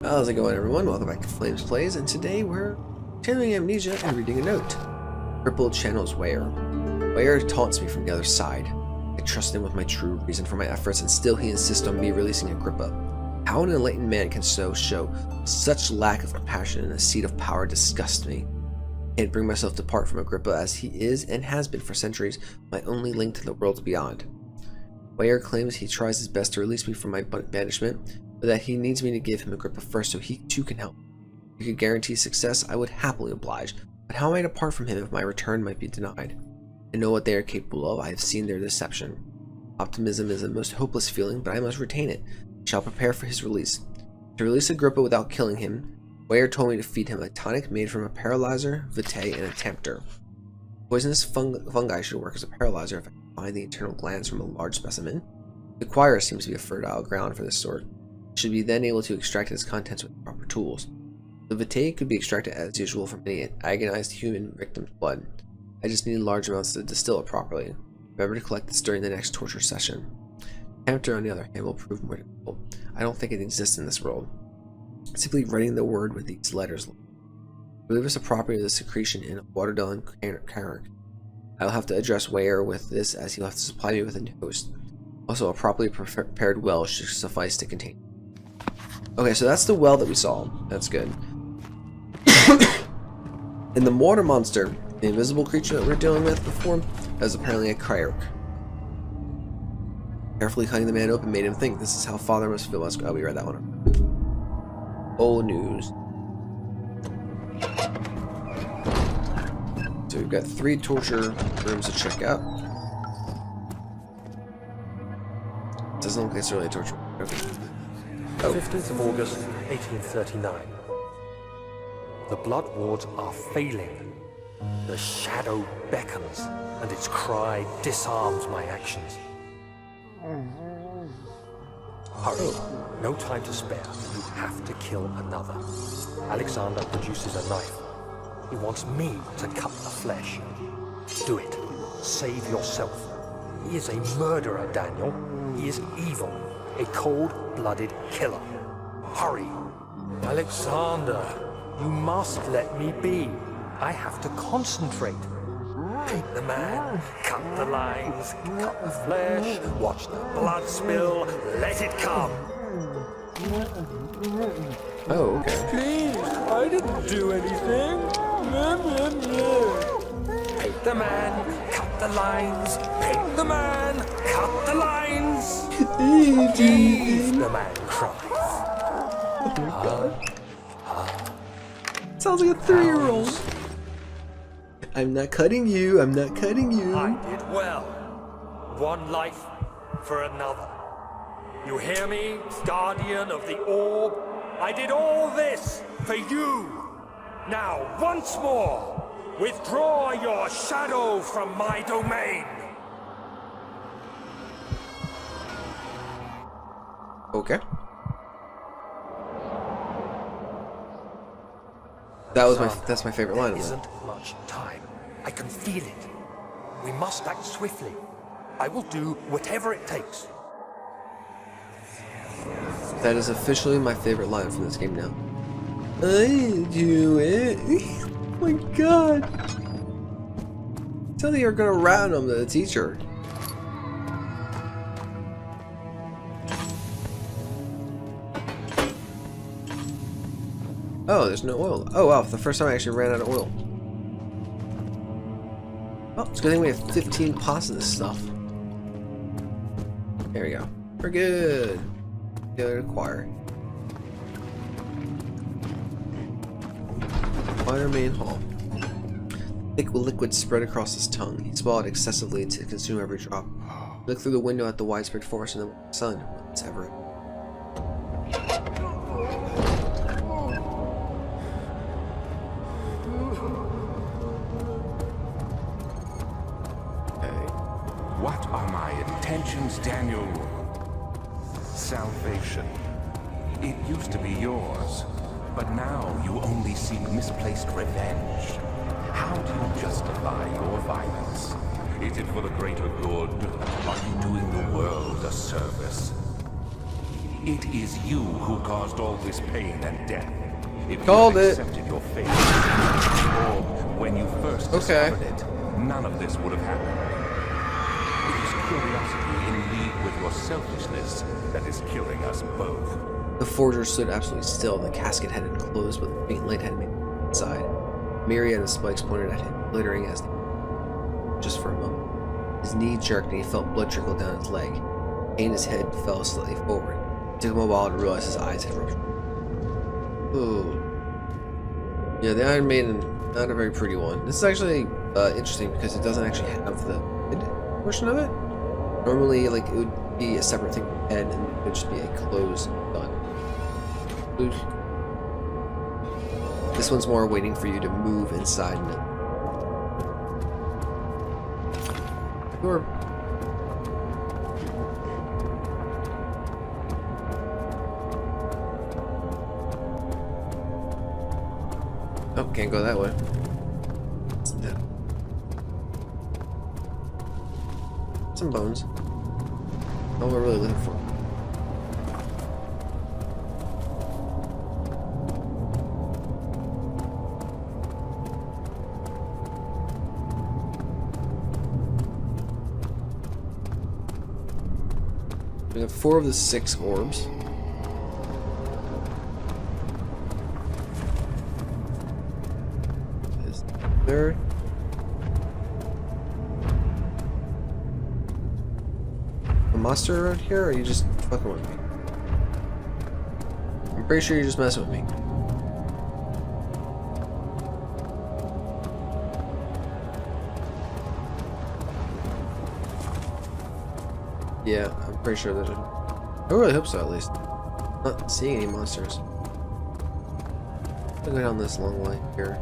How's it going, everyone? Welcome back to Flamez Plays, and today we're continuing Amnesia and reading a note. Crippled channels Weyer. Weyer taunts me from the other side. I trust him with my true reason for my efforts, and still he insists on me releasing Agrippa. How an enlightened man can show such lack of compassion in a seat of power disgusts me. I can't bring myself to part from Agrippa, as he is and has been for centuries my only link to the worlds beyond. Weyer claims he tries his best to release me from my banishment, but that he needs me to give him Agrippa first so he too can help. If he could guarantee success, I would happily oblige, but how am I to part from him if my return might be denied? I know what they are capable of. I have seen their deception. Optimism is the most hopeless feeling, but I must retain it. I shall prepare for his release. To release Agrippa without killing him, Weyer told me to feed him a tonic made from a paralyzer, vitae, and a tempter. Poisonous fungi should work as a paralyzer if I can find the internal glands from a large specimen. The choir seems to be a fertile ground for this sort. Should be then able to extract its contents with proper tools. The vitae could be extracted as usual from any agonized human victim's blood. I just need large amounts to distill it properly. Remember to collect this during the next torture session. Tempter, on the other hand, will prove more difficult. I don't think it exists in this world. Simply writing the word with these letters. I believe it's a property of the secretion in a water-down carrick. I will have to address Weyer with this, as he'll have to supply me with a host. Also, a properly prepared well should suffice to contain. Okay, so that's the well that we saw. That's good. And the water monster, the invisible creature that we are dealing with before, is apparently a carrick. Carefully cutting the man open made him think this is how father must feel. Let's go. Oh, we read that one. Old news. So we've got 3 torture rooms to check out. Doesn't look like it's really a torture room. Okay. Oh. 15th of August, 1839. The blood wards are failing. The shadow beckons, and its cry disarms my actions. Hurry. No time to spare. You have to kill another. Alexander produces a knife. He wants me to cut the flesh. Do it. Save yourself. He is a murderer, Daniel. He is evil. A cold-blooded killer. Hurry. Alexander, you must let me be. I have to concentrate. Paint the man, cut the lines, cut the flesh, watch the blood spill, let it come. Oh, okay. Please, I didn't do anything. Paint the man, cut the lines, paint the man, cut the lines. Jeez, the man cries. Sounds like a 3-year-old. I'm not cutting you. I'm not cutting you. I did well. One life for another. You hear me, guardian of the orb? I did all this for you. Now, once more, withdraw your shadow from my domain. Okay. That's my favorite line. There isn't much time. I can feel it. We must act swiftly. I will do whatever it takes. That is officially my favorite line from this game now. I do it. Oh my god. Tell me you're gonna rat on the teacher. Oh, there's no oil. Oh wow, for the first time I actually ran out of oil. Oh, it's a good thing we have 15 pots of this stuff. There we go. We're good. Together to choir. Choir main hall. Thick liquid spread across his tongue. He swallowed excessively to consume every drop. He looked through the window at the widespread forest and the sun. It's ever. What are my intentions, Daniel? Salvation. It used to be yours, but now you only seek misplaced revenge. How do you justify your violence? Is it for the greater good? Are you doing the world a service? It is you who caused all this pain and death. If Called you had it. accepted your fate, or when you first discovered it, none of this would have happened. It is curiosity in league with your selfishness that is killing us both. The forger stood absolutely still. The casket had been closed, but the faint light had made it inside. Myriad of spikes pointed at him, glittering as they... Just for a moment. His knee jerked and he felt blood trickle down his leg. And his head fell slightly forward. It took him a while to realize his eyes had ruptured. Ooh. Yeah, the Iron Maiden, not a very pretty one. This is actually interesting because it doesn't actually have the head portion of it. Normally, like, it would be a separate thing from the head and it would just be a closed gun. Ooh. This one's more waiting for you to move inside and door. Oh, can't go that way. Some bones. All we're really looking for. We have 4 of the 6 orbs. Is there? A monster around here, or are you just fucking with me? I'm pretty sure you're just messing with me. Yeah, I'm pretty sure there's a... I really hope so, at least. Not seeing any monsters. I'll go down this long way here.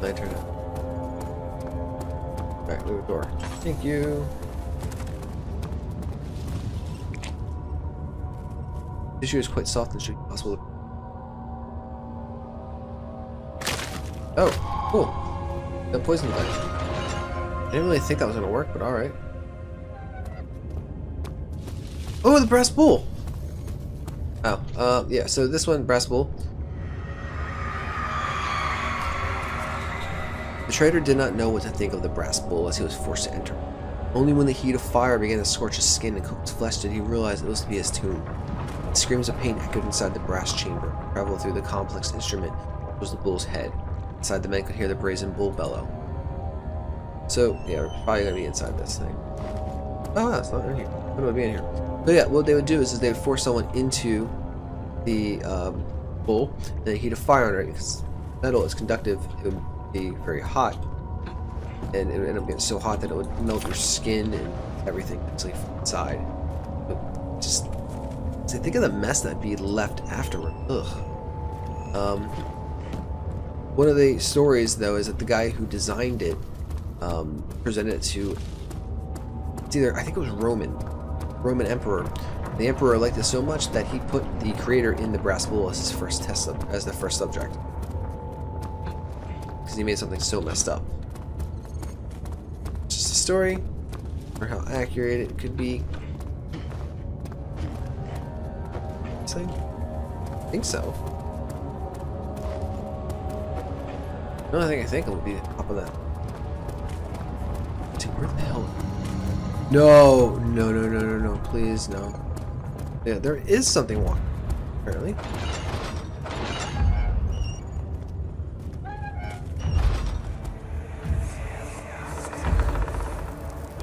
Lantern. Alright, move the door. Thank you. Tissue is quite soft and should be possible to... Oh, cool. That poison bite. I didn't really think that was gonna work, but alright. Oh, the brass bull! Oh, yeah, so this one, brass bull. The trader did not know what to think of the brass bull as he was forced to enter. Only when the heat of fire began to scorch his skin and cook his flesh did he realize it was to be his tomb. Screams of pain echoed inside the brass chamber, traveled through the complex instrument, which was the bull's head. Inside, the man could hear the brazen bull bellow. So, yeah, we're probably gonna be inside this thing. Oh, it's not in here. What would be in here? But yeah, what they would do is they would force someone into the bull, and then heat a fire under it. Because metal is conductive, it would be very hot, and it would end up getting so hot that it would melt your skin and everything actually inside. But just think of the mess that'd be left afterward. Ugh. One of the stories, though, is that the guy who designed it presented it to, it's either, I think it was Roman emperor. The emperor liked it so much that he put the creator in the brass bull as his first as the first subject, because he made something so messed up. It's just a story for how accurate it could be. I think so. The only thing I think it would be the top of that. Dude, where the hell? No, please, no. Yeah, there is something walking, apparently.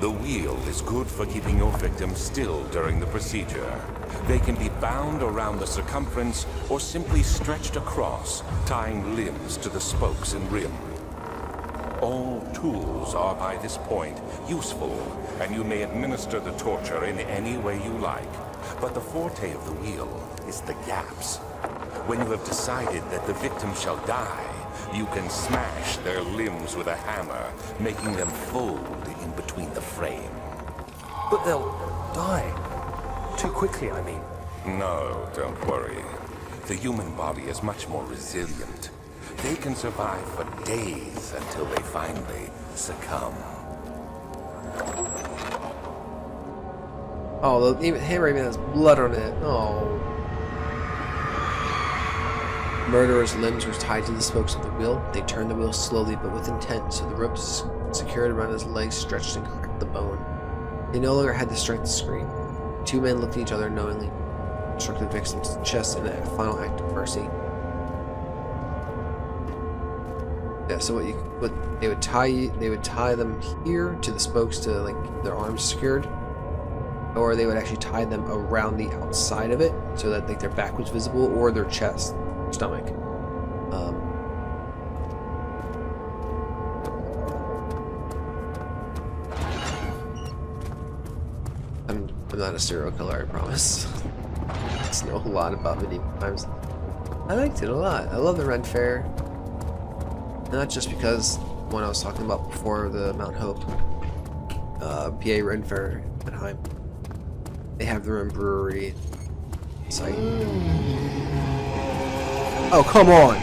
The wheel is good for keeping your victims still during the procedure. They can be bound around the circumference or simply stretched across, tying limbs to the spokes and rim. All tools are by this point useful, and you may administer the torture in any way you like. But the forte of the wheel is the gaps. When you have decided that the victim shall die, you can smash their limbs with a hammer, making them fold in between the frame. But they'll die. Too quickly, I mean. No, don't worry. The human body is much more resilient. They can survive for days until they finally succumb. Oh, the hammer even has blood on it. Oh. Murderer's limbs were tied to the spokes of the wheel. They turned the wheel slowly but with intent, so the ropes secured around his legs stretched and cracked the bone. They no longer had the strength to scream. Two men looked at each other knowingly, struck the victim's chest in a final act of mercy. Yeah, so what they would tie them here to the spokes to like keep their arms secured, or they would actually tie them around the outside of it so that like their back was visible, or their chest, stomach. I'm not a serial killer, I promise. I just know a lot about medieval times. I liked it a lot. I love the Ren Fair. Not just because one I was talking about before, the Mount Hope, PA Ren Fair at Heim. They have their own brewery site. Oh, come on!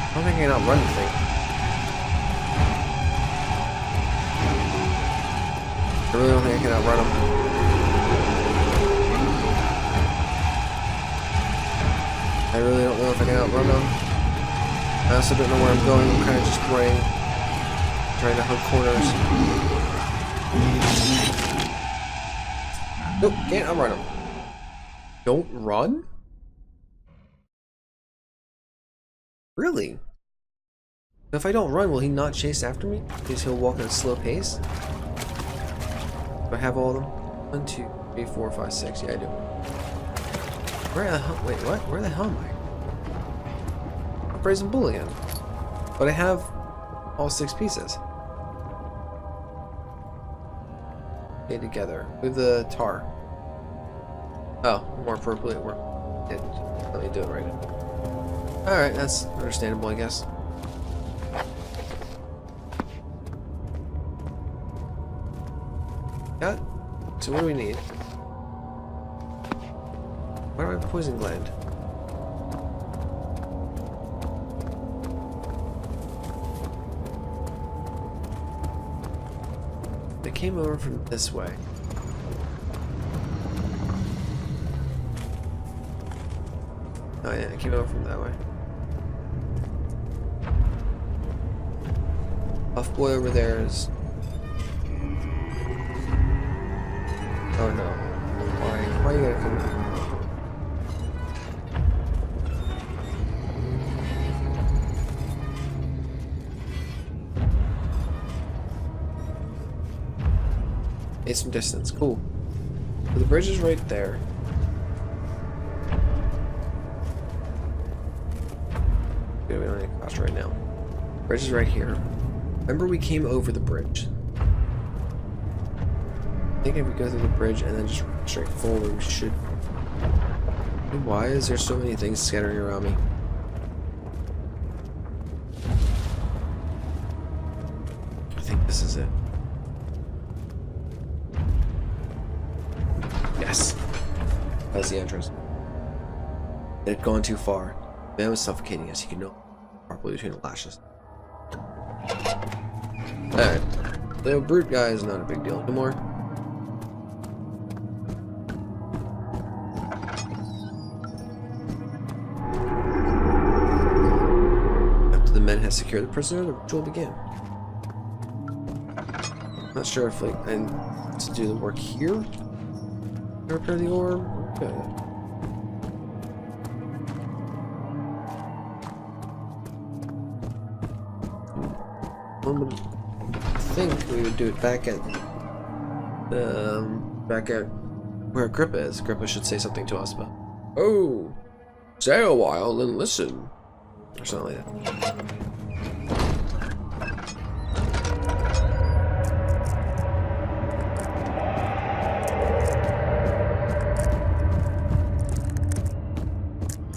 I don't think I can outrun the thing. I really don't think I can outrun him. I really don't know if I can outrun him. I also don't know where I'm going. I'm kind of just running, trying to hunt corners. Nope, can't outrun him. Don't run? Really? If I don't run, will he not chase after me? Because he'll walk at a slow pace? Do I have all of them? 1, 2, 3, 4, 5, 6. Yeah, I do. Where the hell? Wait, what? Where the hell am I? I'm Brazen Bull again. But I have all 6 pieces. Okay, together. With the tar. Oh, more appropriate. Let me do it right now. Alright, that's understandable, I guess. Got. So what do we need? Where do I have a poison gland? They came over from this way. Oh yeah, it came over from that way. Buff boy over there is... Oh no. Why are you gonna come down? Made some distance, cool. So the bridge is right there. Okay, we don't need to cross right now. Bridge is right here. Remember we came over the bridge. I think if we go through the bridge and then just straight forward, we should... Why is there so many things scattering around me? I think this is it. Yes. That's the entrance. It had gone too far. The man was suffocating as he could no properly between the lashes. Alright. The brute guy is not a big deal anymore. After the men had secured the prisoner, the ritual began. Not sure if like I need to do the work here. Repair the orb. Okay. I think we would do it back at where Grippa is. Grippa should say something to us about. Oh, stay a while and listen, or something like that.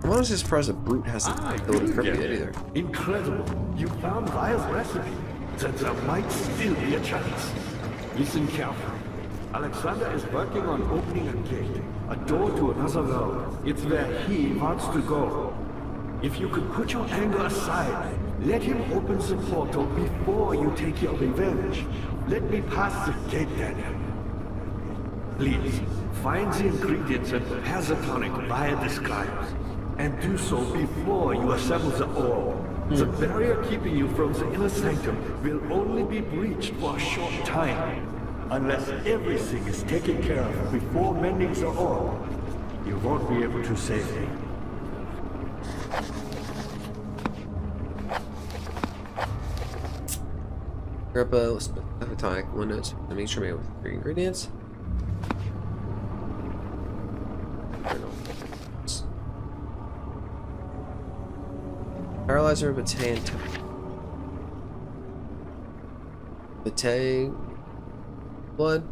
I'm honestly surprised a brute hasn't ability to crypt yet either. Incredible. You found Vile's recipe. There might still be a chance. Listen carefully. Alexander is working on opening a gate, a door to another world. It's where he wants to go. If you could put your anger aside Let him open the portal before you take your revenge. Let me pass the gate, Daniel. Please, find the ingredients and prepare the tonic via the scribes. And do so before you assemble the orb. The barrier keeping you from the inner sanctum will only be breached for a short time. Unless everything is taken care of before mending the orb, you won't be able to save me. Grab a tonic windows to make sure we have 3 ingredients. Paralyzer, Bate, and Bate blood.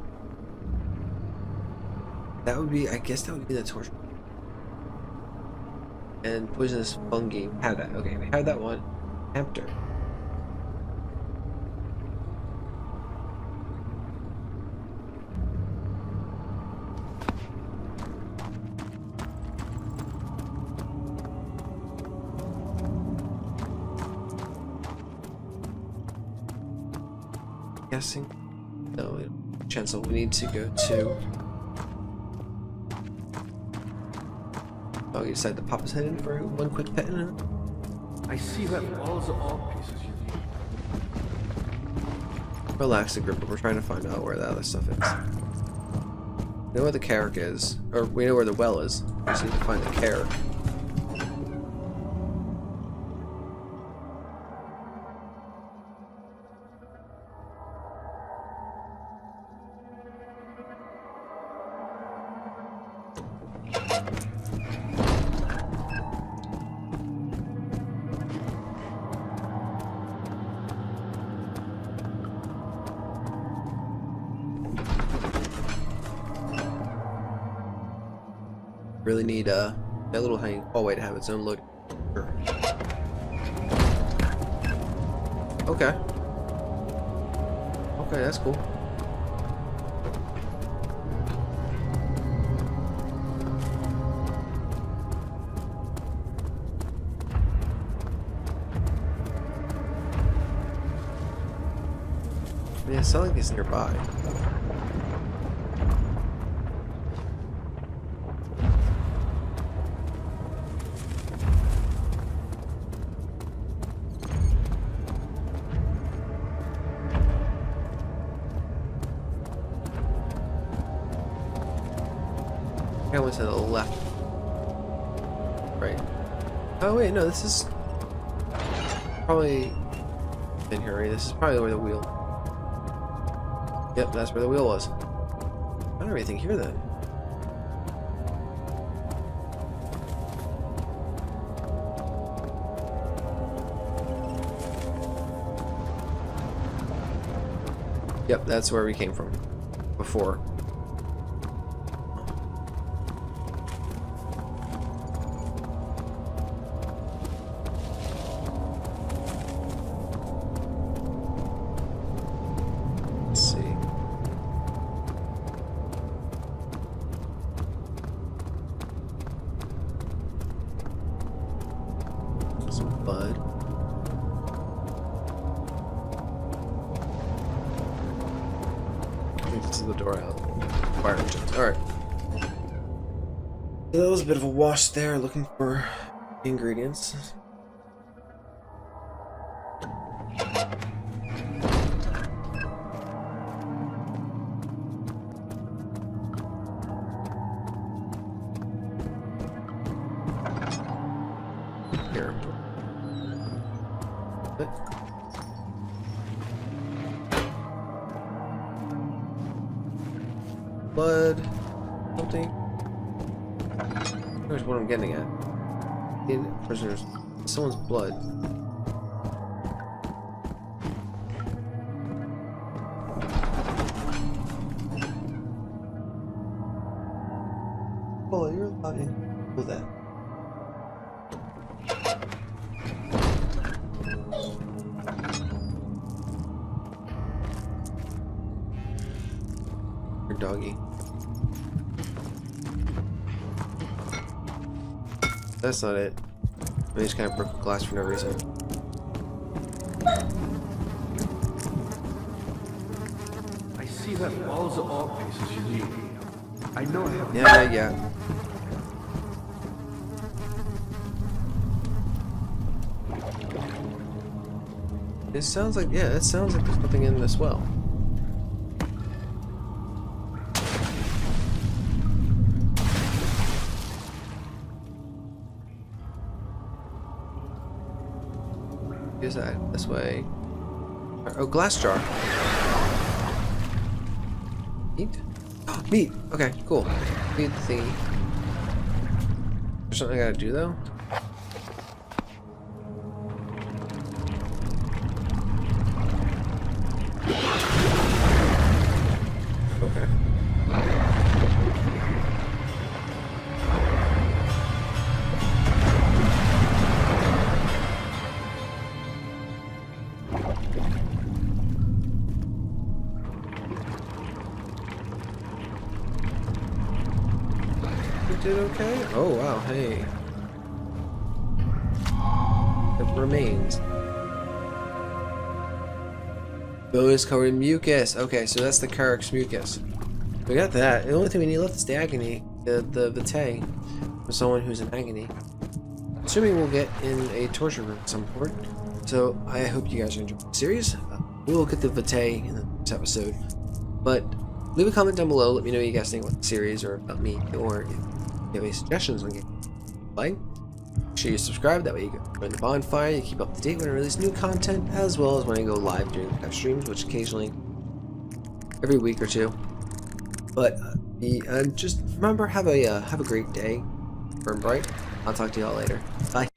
That would be, I guess that would be the torture. And poisonous fungi. We had that. Okay, we had that one. After. Guessing. No, Chancel, we need to go to. Oh, you decided to pop his head in for one quick pet in it? I see you have all the orb pieces you need. Relax the group, but we're trying to find out where the other stuff is. We know where the carrick is, or we know where the well is. We just need to find the carrick. Really need that little hanging hallway to have its own load. Sure. Okay. Okay, that's cool. Yeah, it sounds like it's nearby. I went to the left. Right. Oh wait, no, this is probably in here, right? This is probably where the wheel. Yep, that's where the wheel was. I don't have anything here then. Yep, that's where we came from before. The door out. Fire engines. Alright. So that was a bit of a wash there, looking for ingredients. Here. Blood, something. Here's what I'm getting at. In prisoners, someone's blood. Oh, you're allowed in. Pull that. Your doggy. That's not it. I just kind of broke glass for no reason. I see that walls are all pieces you need. I know I have. Yeah. It sounds like, yeah, it sounds like there's nothing in this well. Is that this way? Oh, glass jar. Meat? Meat! Okay, cool. Meat thingy. There's something I gotta do though? Okay. Did okay? Oh wow, hey. It remains. Bonus covered in mucus. Okay, so that's the Carrick's mucus. We got that. The only thing we need left is the agony, the vitae, for someone who's in agony. Assuming we'll get in a torture room at some point. So I hope you guys are enjoying the series. We will get the vitae in the next episode. But leave a comment down below. Let me know what you guys think about the series or about me, or if you have any suggestions on game play. Make sure you subscribe, that way you can join the bonfire, you keep up to date when I release new content, as well as when I go live during live streams, which occasionally every week or two. But just remember, have a great day, burn bright. I'll talk to y'all later. Bye.